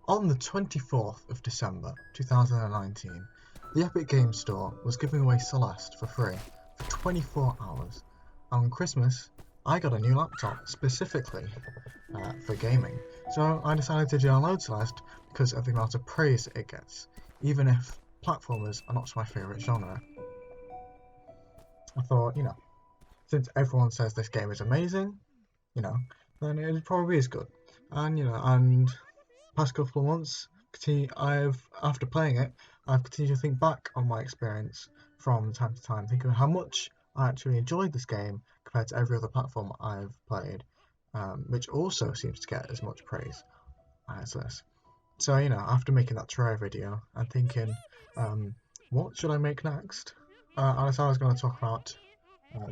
On the 24th of December 2019, the Epic Games Store was giving away Celeste for free for 24 hours. On Christmas, I got a new laptop specifically for gaming, so I decided to download Celeste because of the amount of praise it gets, even if platformers are not my favourite genre. I thought, since everyone says this game is amazing, then it probably is good. And past couple of months, after playing it, I've continued to think back on my experience from time to time, thinking how much I actually enjoyed this game compared to every other platform I've played, which also seems to get as much praise as this. So, after making that try video and thinking, what should I make next? I decided I was going to talk about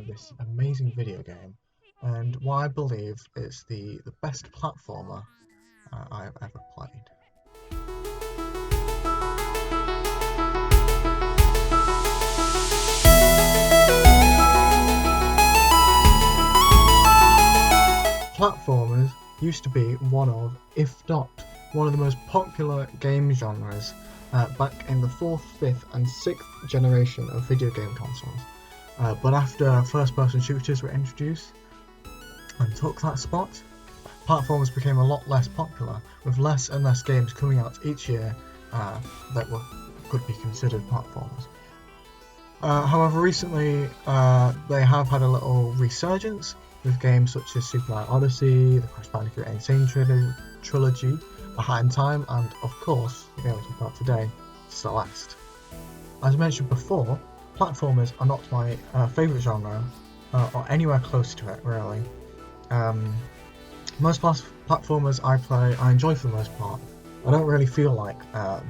this amazing video game and why I believe it's the best platformer I've ever played. Platformers used to be one of, if not one of the most popular game genres back in the 4th, 5th and 6th generation of video game consoles. But after first-person shooters were introduced and took that spot, platformers became a lot less popular, with less and less games coming out each year that could be considered platformers. However, recently they have had a little resurgence with games such as Super Mario Odyssey, the Crash Bandicoot Insane Trilogy, A Hat in Time, and of course, the game we're talking about today, Celeste. As mentioned before, platformers are not my favourite genre, or anywhere close to it, really. Most platformers I play, I enjoy for the most part. I don't really feel like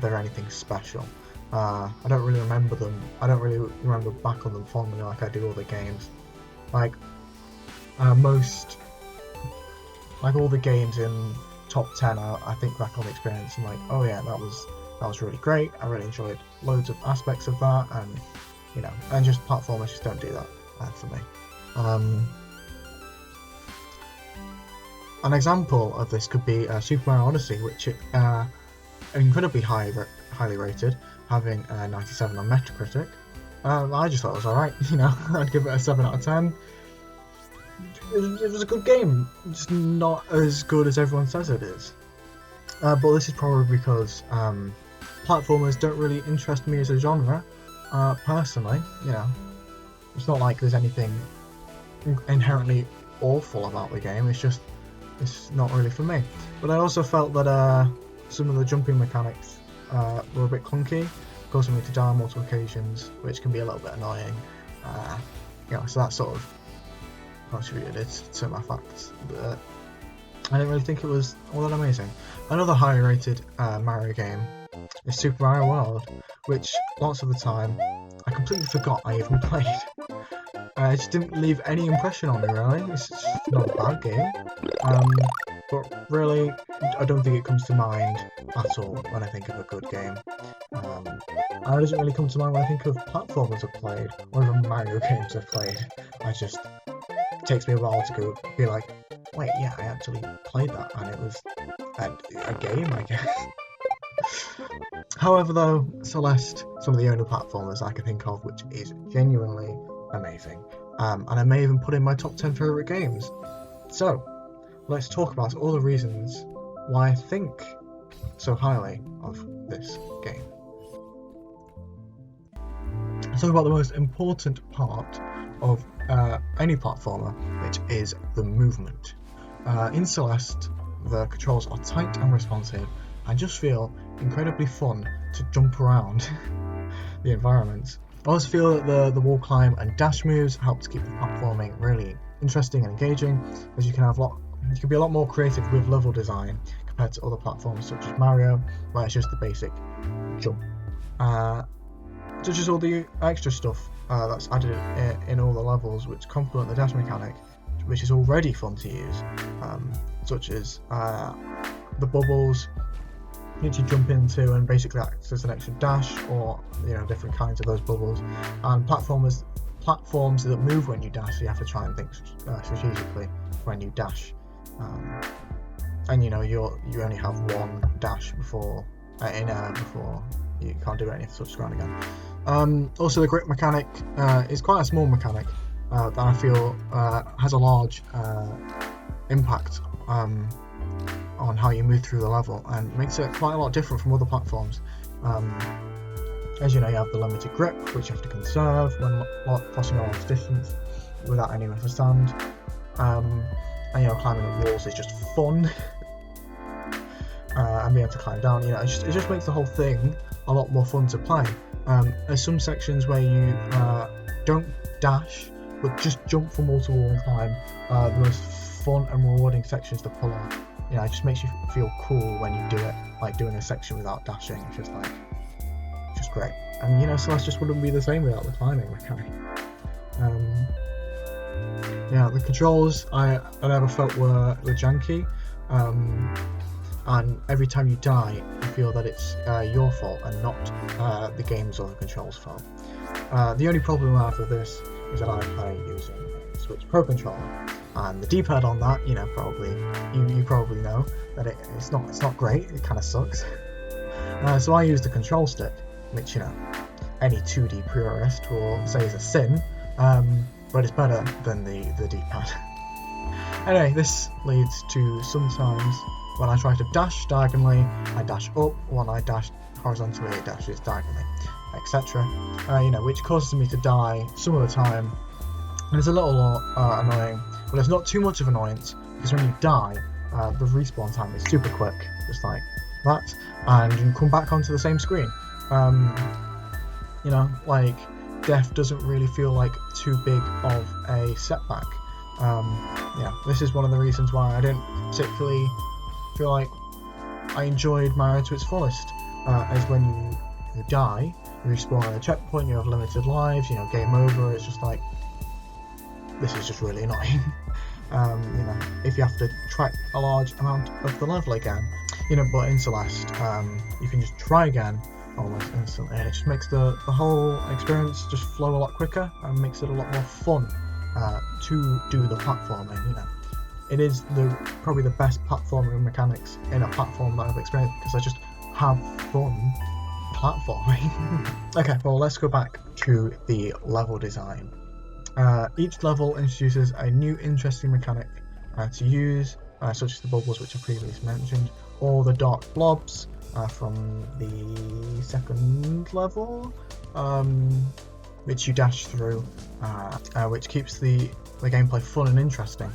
they're anything special. I don't really remember them. I don't really remember back on them fondly like I do other games. Like all the games in top 10, I think back on the experience and like, oh yeah, that was really great. I really enjoyed loads of aspects of that, and and just platformers just don't do that for me. An example of this could be Super Mario Odyssey, which is incredibly highly rated, having a 97 on Metacritic. I just thought it was alright, I'd give it a 7 out of 10. It was a good game, just not as good as everyone says it is. But this is probably because platformers don't really interest me as a genre. Personally, it's not like there's anything inherently awful about the game, it's not really for me. But I also felt that some of the jumping mechanics were a bit clunky, causing me to die on multiple occasions, which can be a little bit annoying. So that sort of contributed to my facts. But I didn't really think it was all that amazing. Another highly rated Mario game is Super Mario World, which lots of the time I completely forgot I even played. It just didn't leave any impression on me, really. It's just not a bad game, but really I don't think it comes to mind at all when I think of a good game. It doesn't really come to mind when I think of platformers I've played or even Mario games I've played. It takes me a while to go be like, wait, yeah, I actually played that, and it was a game, I guess. However, though, Celeste, some of the only platformers I can think of which is genuinely amazing, and I may even put in my top 10 favourite games. So, let's talk about all the reasons why I think so highly of this game. Let's talk about the most important part of any platformer, which is the movement. In Celeste, the controls are tight and responsive, and just feel incredibly fun to jump around the environments. I also feel that the wall climb and dash moves help to keep the platforming really interesting and engaging, as you can be a lot more creative with level design compared to other platforms such as Mario, where it's just the basic jump. Such as all the extra stuff that's added in all the levels, which complement the dash mechanic, which is already fun to use, such as the bubbles which you jump into and basically acts as an extra dash, or different kinds of those bubbles, and platforms that move when you dash, so you have to try and think strategically when you dash. and you know you only have one dash before in air before you can't do any touch ground again. Also, the grip mechanic is quite a small mechanic that I feel has a large impact on how you move through the level, and makes it quite a lot different from other platforms. As you know, you have the limited grip, which you have to conserve when crossing a large distance without any of the stand. And you know, climbing the walls is just fun. And being able to climb down, you know, it just makes the whole thing a lot more fun to play. There's some sections where you don't dash, but just jump from wall to wall and climb. The most fun and rewarding sections to pull off. You know, it just makes you feel cool when you do it, like doing a section without dashing. It's just like, just great. And you know, Celeste just wouldn't be the same without the climbing mechanic. Yeah, the controls I never felt were janky. And every time you die, you feel that it's your fault and not the game's or the control's fault. The only problem I have with this is that I play using a Switch Pro controller, and the D-pad on that, you know, you probably know that it's not great. It kind of sucks. So I use the control stick, which, you know, any 2D purist will say is a sin, but it's better than the D-pad. Anyway, this leads to sometimes when I try to dash diagonally, I dash up. When I dash horizontally, it dashes diagonally, etc. You know, which causes me to die some of the time, and it's a little annoying. But it's not too much of an annoyance, because when you die, the respawn time is super quick, just like that, and you can come back onto the same screen. You know, like, death doesn't really feel like too big of a setback. Yeah, this is one of the reasons why I didn't particularly feel like I enjoyed Mario to its fullest, as when you die, you respawn at a checkpoint, you have limited lives, you know, game over. It's just like, this is just really annoying. You know, if you have to track a large amount of the level again, you know, but in Celeste, you can just try again almost instantly, and it just makes the whole experience just flow a lot quicker and makes it a lot more fun to do the platforming. You know, it is probably the best platforming mechanics in a platform that I've experienced, because I just have fun platforming. Okay, well, let's go back to the level design. Each level introduces a new interesting mechanic to use, such as the bubbles, which I previously mentioned, or the dark blobs from the second level, which you dash through, which keeps the gameplay fun and interesting,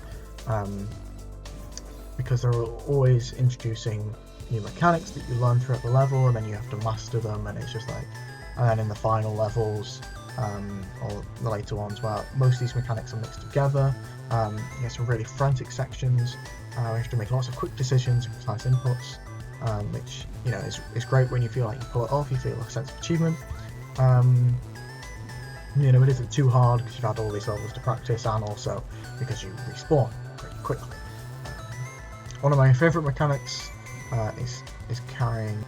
because they're always introducing new mechanics that you learn throughout the level, and then you have to master them, and it's just like, and then in the final levels, or the later ones, where most of these mechanics are mixed together, you get some really frantic sections, you have to make lots of quick decisions and precise inputs, which, you know, is great when you feel like you pull it off, you feel a sense of achievement. You know, it isn't too hard because you've had all these levels to practice, and also because you respawn pretty quickly. One of my favourite mechanics is carrying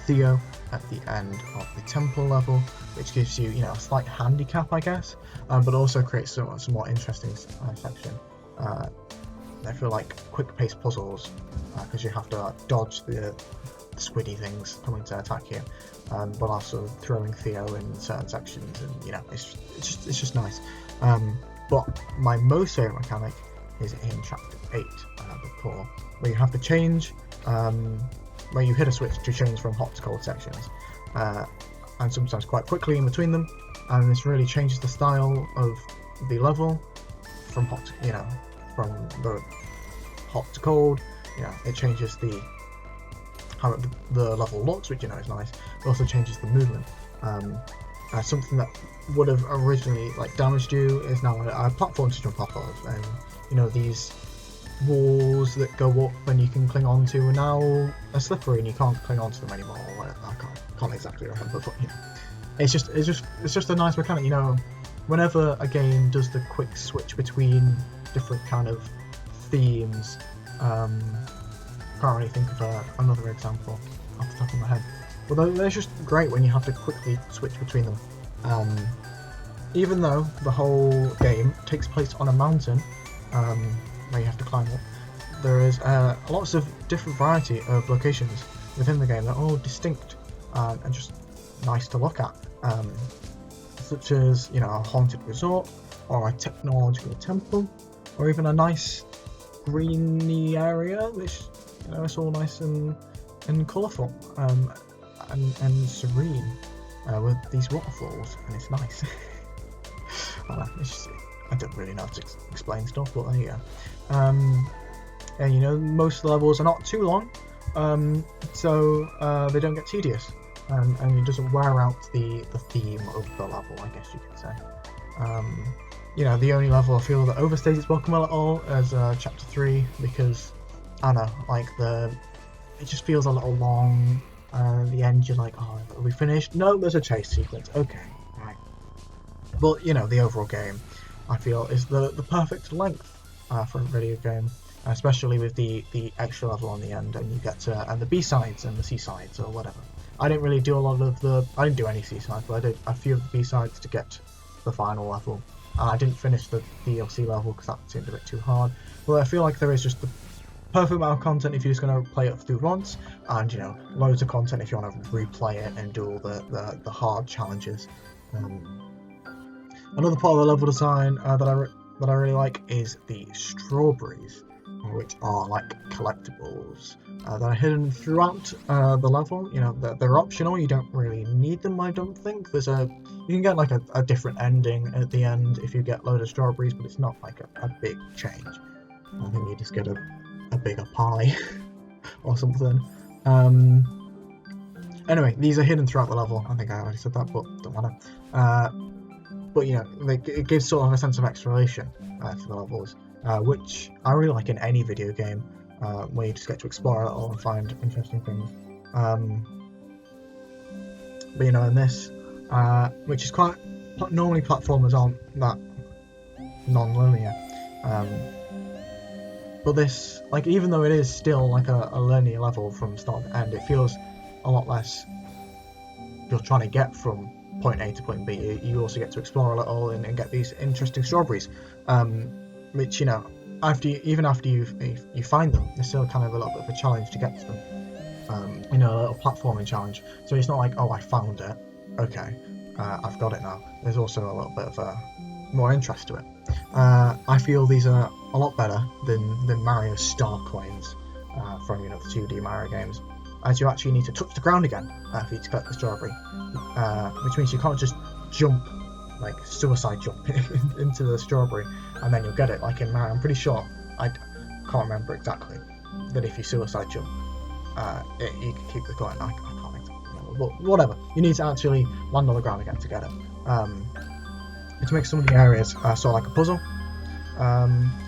Theo at the end of the temple level, which gives you, you know, a slight handicap, I guess, but also creates some more interesting section. I feel like quick-paced puzzles, because you have to dodge the squiddy things coming to attack you, but also throwing Theo in certain sections, and you know, it's just nice. But my most favourite mechanic is in Chapter 8, the core, where you have to change, where you hit a switch to change from hot to cold sections, and sometimes quite quickly in between them, and this really changes the style of the level from hot to, you know, from the hot to cold. You know, it changes how the level looks, which, you know, is nice. It also changes the movement. Something that would have originally like damaged you is now a platform to jump off of, and you know, these walls that go up and you can cling on to are now slippery and you can't cling on to them anymore, or whatever. I can't exactly remember, but you know, it's just a nice mechanic. You know, whenever a game does the quick switch between different kind of themes, can't really think of another example off the top of my head, but they're just great when you have to quickly switch between them. Even though the whole game takes place on a mountain, where you have to climb up, there is lots of different variety of locations within the game. They're all distinct and just nice to look at, such as, you know, a haunted resort, or a technological temple, or even a nice greeny area, which, you know, it's all nice and colourful and serene with these waterfalls, and it's nice. I don't really know how to explain stuff, but there you go. And you know, most levels are not too long, so they don't get tedious, and it doesn't wear out the theme of the level, I guess you could say. You know, the only level I feel that overstays its welcome a little is Chapter 3, because, I don't know, like, it just feels a little long. The end, you're like, oh, are we finished? No, there's a chase sequence. Okay, right. But, you know, the overall game, I feel, is the perfect length for a video game, especially with the extra level on the end, and you get to, and the B-sides and the C-sides or whatever. I didn't really do a lot of I didn't do any C-sides, but I did a few of the B-sides to get the final level. I didn't finish the DLC level because that seemed a bit too hard, but I feel like there is just the perfect amount of content if you're just going to play it through once, and, you know, loads of content if you want to replay it and do all the hard challenges. Another part of the level design that I really like is the strawberries, which are like collectibles that are hidden throughout the level. You know, they're optional. You don't really need them, I don't think. You can get like a different ending at the end if you get a load of strawberries, but it's not like a big change. I think you just get a bigger pie or something. Anyway, these are hidden throughout the level. I think I already said that, but don't matter. But, you know, it gives sort of a sense of exploration to the levels, which I really like in any video game, where you just get to explore it all and find interesting things. But, you know, in this, which is quite, normally platformers aren't that non-linear, but this, like, even though it is still like a linear level from start to end, it feels a lot less you're trying to get from point A to point B. You also get to explore a little and get these interesting strawberries, which, you know, even after you find them, it's still kind of a little bit of a challenge to get to them. You know, a little platforming challenge. So it's not like, oh, I found it, okay, I've got it now. There's also a little bit of more interest to it. I feel these are a lot better than Mario Star Coins from, you know, the 2D Mario games, as you actually need to touch the ground again for you to collect the strawberry, which means you can't just jump, like suicide jump into the strawberry and then you'll get it like in Mario. I'm pretty sure, I can't remember exactly, that if you suicide jump, you can keep the coin. I can't exactly remember, but whatever, you need to actually land on the ground again to get it. It makes some of the areas sort of like a puzzle,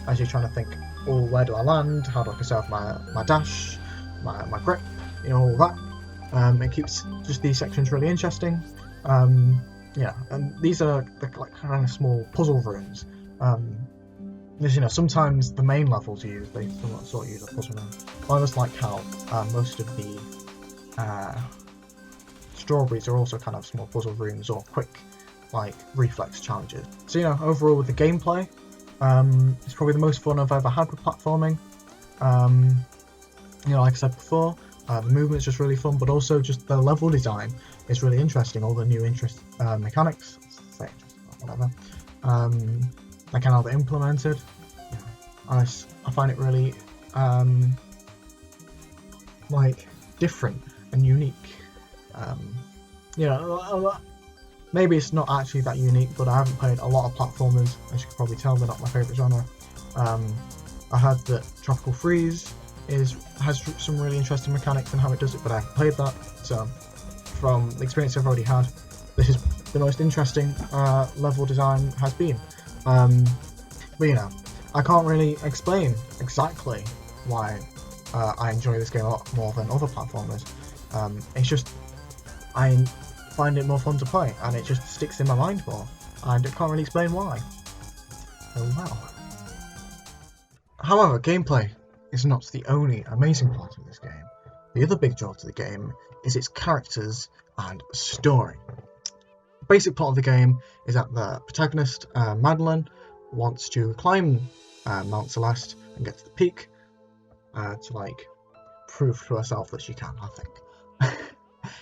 as you're trying to think, oh, where do I land, how do I conserve my dash, my grip, you know, all that. It keeps just these sections really interesting. Yeah, and these are like kind of small puzzle rooms. You know, sometimes the main levels they sort of use a puzzle room. I just like how most of the strawberries are also kind of small puzzle rooms or quick, like, reflex challenges. So, you know, overall with the gameplay, it's probably the most fun I've ever had with platforming. You know, like I said before, the movement's just really fun, but also just the level design is really interesting. All the new mechanics, whatever, like how they're implemented. I find it really like different and unique. You know, maybe it's not actually that unique, but I haven't played a lot of platformers. As you can probably tell, they're not my favourite genre. I heard that Tropical Freeze has some really interesting mechanics and how it does it, but I haven't played that. So, from the experience I've already had, this is the most interesting level design has been. But, you know, I can't really explain exactly why I enjoy this game a lot more than other platformers. It's just, I find it more fun to play, and it just sticks in my mind more, and I can't really explain why. Oh wow. However, gameplay is not the only amazing part of this game. The other big draw to the game is its characters and story. The basic plot of the game is that the protagonist, Madeline, wants to climb Mount Celeste and get to the peak, to like prove to herself that she can, I think.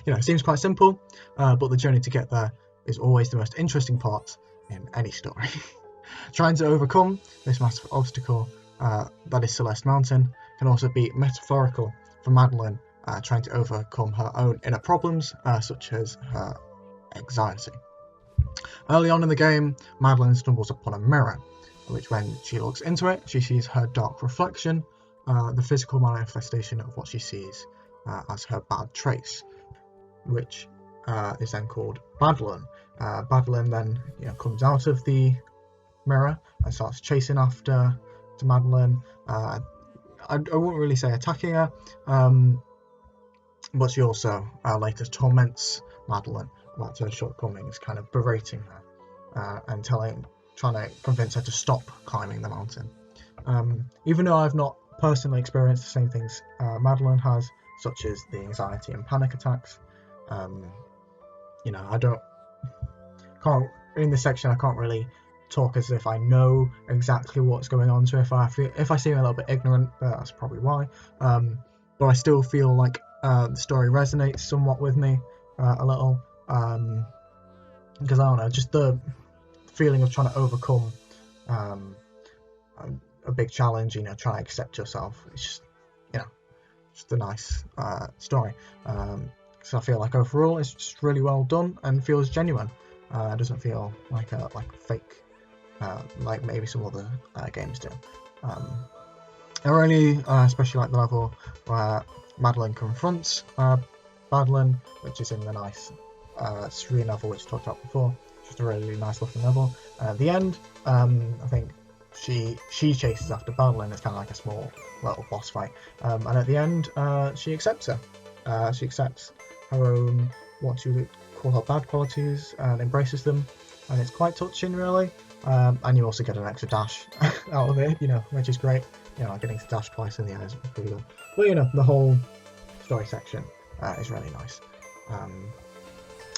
It seems quite simple, but the journey to get there is always the most interesting part in any story. Trying to overcome this massive obstacle that is Celeste Mountain can also be metaphorical for Madeline trying to overcome her own inner problems, such as her anxiety. Early on in the game, Madeline stumbles upon a mirror, which when she looks into it, she sees her dark reflection, the physical manifestation of what she sees as her bad traits, which is then called Madeline. Madeline then comes out of the mirror and starts chasing after to Madeline. I wouldn't really say attacking her, but she also later torments Madeline about her shortcomings, kind of berating her and trying to convince her to stop climbing the mountain. Even though I've not personally experienced the same things Madeline has, such as the anxiety and panic attacks, I can't in this section. I can't really talk as if I know exactly what's going on. So if I seem a little bit ignorant, that's probably why. But I still feel like the story resonates somewhat with me a little, because I don't know, just the feeling of trying to overcome a big challenge. Trying to accept yourself. It's just a nice story. So I feel like overall it's just really well done and feels genuine. It doesn't feel like fake, like maybe some other games do. I really especially like the level where Madeline confronts Madeline, which is in the nice serene level which I talked about before. Just a really nice looking level. At the end, I think she chases after Madeline. It's kind of like a small little boss fight, and at the end she accepts her. She accepts her own, what you would call her bad qualities, and embraces them, and it's quite touching, really. And you also get an extra dash out of it, which is great. Getting to dash twice in the end is pretty good. But the whole story section is really nice. I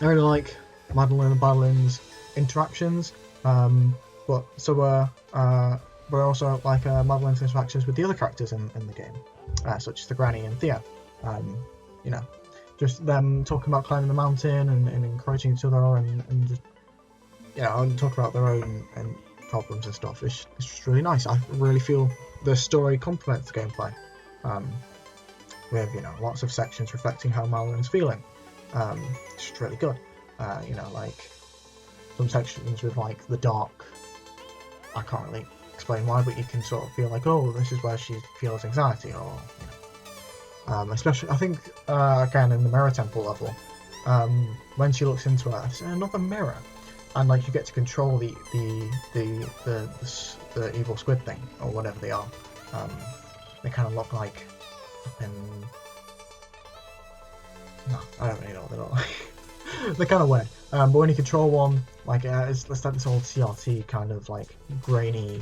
really like Madeline and Madeline's interactions, but so we're also like Madeline's interactions with the other characters in the game, such as the Granny and Thea. Just them talking about climbing the mountain and encouraging each other and just and talk about their own and problems and stuff. It's just really nice. I really feel the story complements the gameplay, with lots of sections reflecting how Madeline's feeling. It's just really good. Like some sections with like the dark. I can't really explain why, but you can sort of feel like, oh, this is where she feels anxiety, or especially I think again in the Mirror Temple level, when she looks into it, it's another mirror, and like you get to control the evil squid thing or whatever they are. They kind of look like no, I don't really know what they look like. They're kind of weird, but when you control one, like it's like this old CRT kind of like grainy,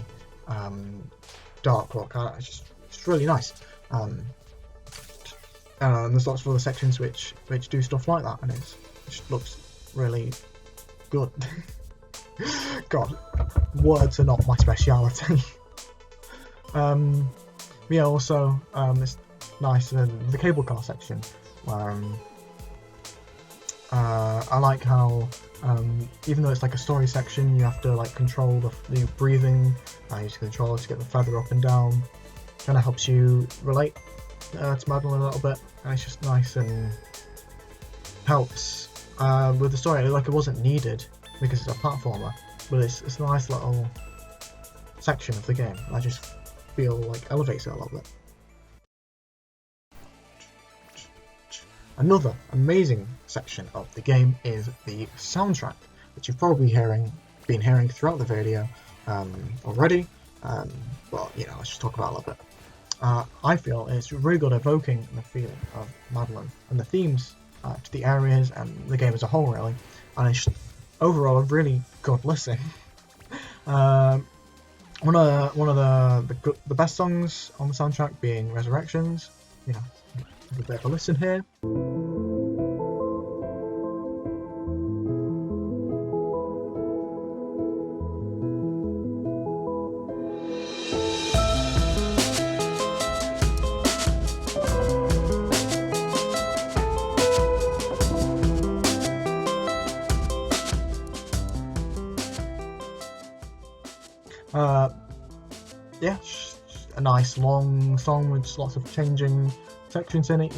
dark look. It's just really nice. And there's lots of other sections which do stuff like that, and it just looks really good. God, words are not my speciality. Yeah, also it's nice in the cable car section where I like how even though it's like a story section, you have to like control the breathing. Use the controller to get the feather up and down. Kind of helps you relate to Madeline a little bit, and it's just nice and helps with the story. Like it wasn't needed because it's a platformer, but it's a nice little section of the game. I just feel like elevates it a little bit. Another amazing section of the game is the soundtrack, which you've probably been hearing throughout the video already, but let's just talk about it a little bit. I feel it's really good at evoking the feeling of Madeline and the themes to the areas and the game as a whole, really, and it's overall a really good listen. One of the best songs on the soundtrack being Resurrections. Have a bit of a listen here. Yeah, a nice long song with lots of changing sections in it.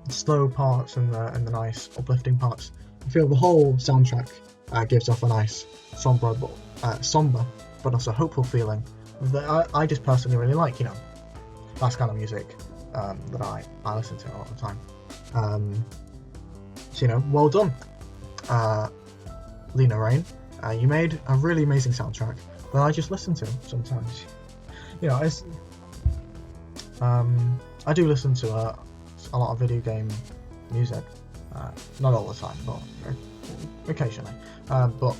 Slow parts and the nice uplifting parts. I feel the whole soundtrack gives off a nice somber but also hopeful feeling that I just personally really like. That's kind of music that I listen to a lot of the time. So well done, Lena Rain. You made a really amazing soundtrack that I just listen to sometimes. I do listen to a lot of video game music, not all the time, but occasionally. But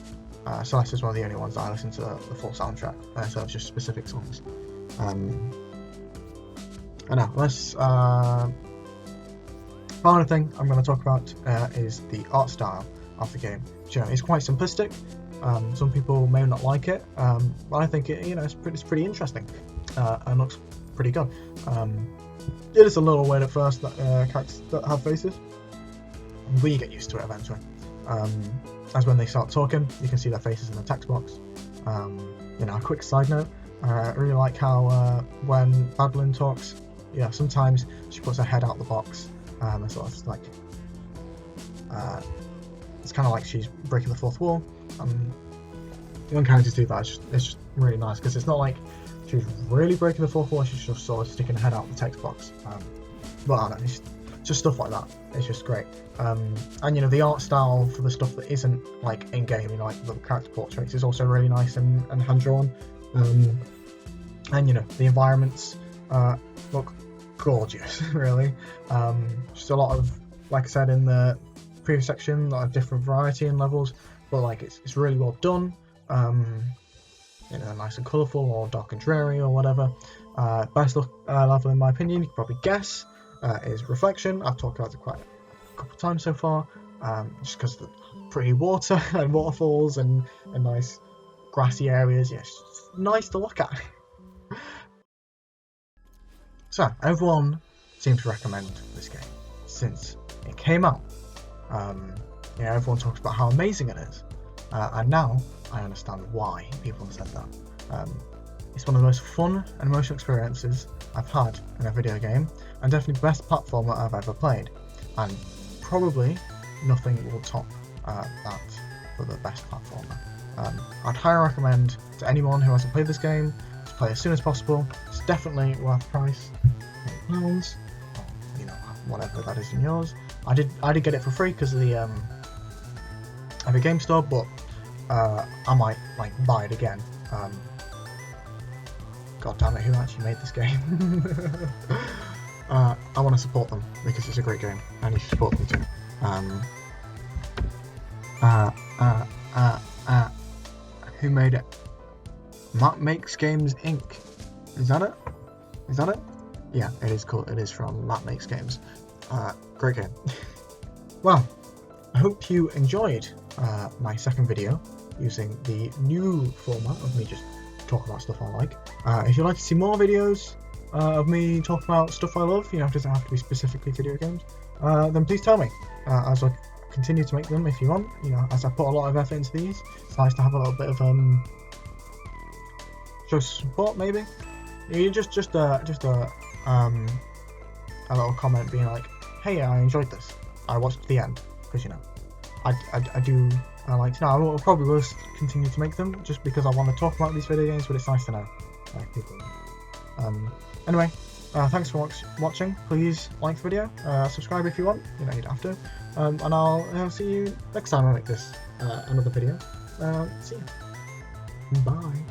Celeste is one of the only ones that I listen to the full soundtrack, so it's just specific songs. I know. Final thing I'm going to talk about is the art style of the game. It's quite simplistic. Some people may not like it, but I think it's pretty interesting and looks pretty good. It is a little weird at first that characters that have faces, but you get used to it eventually. As when they start talking, you can see their faces in the text box. A quick side note: I really like how when Madeline talks, sometimes she puts her head out the box, and sort of like it's kind of like she's breaking the fourth wall. When characters do that, it's just really nice because it's not like she's really breaking the fourth wall, she's just sort of sticking her head out the text box. But I don't know, it's just stuff like that. It's just great. And the art style for the stuff that isn't like in game, like the character portraits, is also really nice and hand drawn. And the environments look gorgeous, really. Just a lot of, like I said in the previous section, a lot of different variety and levels, but like it's really well done. Nice and colourful, or dark and dreary, or whatever. Best level in my opinion, you can probably guess, is Reflection. I've talked about it quite a couple of times so far, just because of the pretty water and waterfalls and nice grassy areas. Yes, nice to look at. So everyone seems to recommend this game since it came out. Everyone talks about how amazing it is, and now I understand why people have said that. It's one of the most fun and emotional experiences I've had in a video game, and definitely the best platformer I've ever played, and probably nothing will top that for the best platformer. I'd highly recommend to anyone who hasn't played this game to play as soon as possible. It's definitely worth the price, £8, whatever that is in yours. I did get it for free because of the Epic Game Store, but I might buy it again. God damn it, who actually made this game? I want to support them because it's a great game and you should support them too. Who made it? Matt Makes Games Inc. Is that it? Yeah, it is cool. It is from Matt Makes Games. Great game. Well, I hope you enjoyed my second video using the new format of me just talking about stuff I like. If you'd like to see more videos of me talking about stuff I love, it doesn't have to be specifically video games, then please tell me, as I continue to make them if you want. As I put a lot of effort into these, it's nice to have a little bit of show support, maybe. Just a little comment being like, hey, I enjoyed this, I watched to the end, because I do like to know. I will probably will continue to make them just because I want to talk about these video games, but it's nice to know people. Anyway, thanks for watching. Please like the video, subscribe if you want. You don't have to. And I'll see you next time I make this another video. See you. Bye.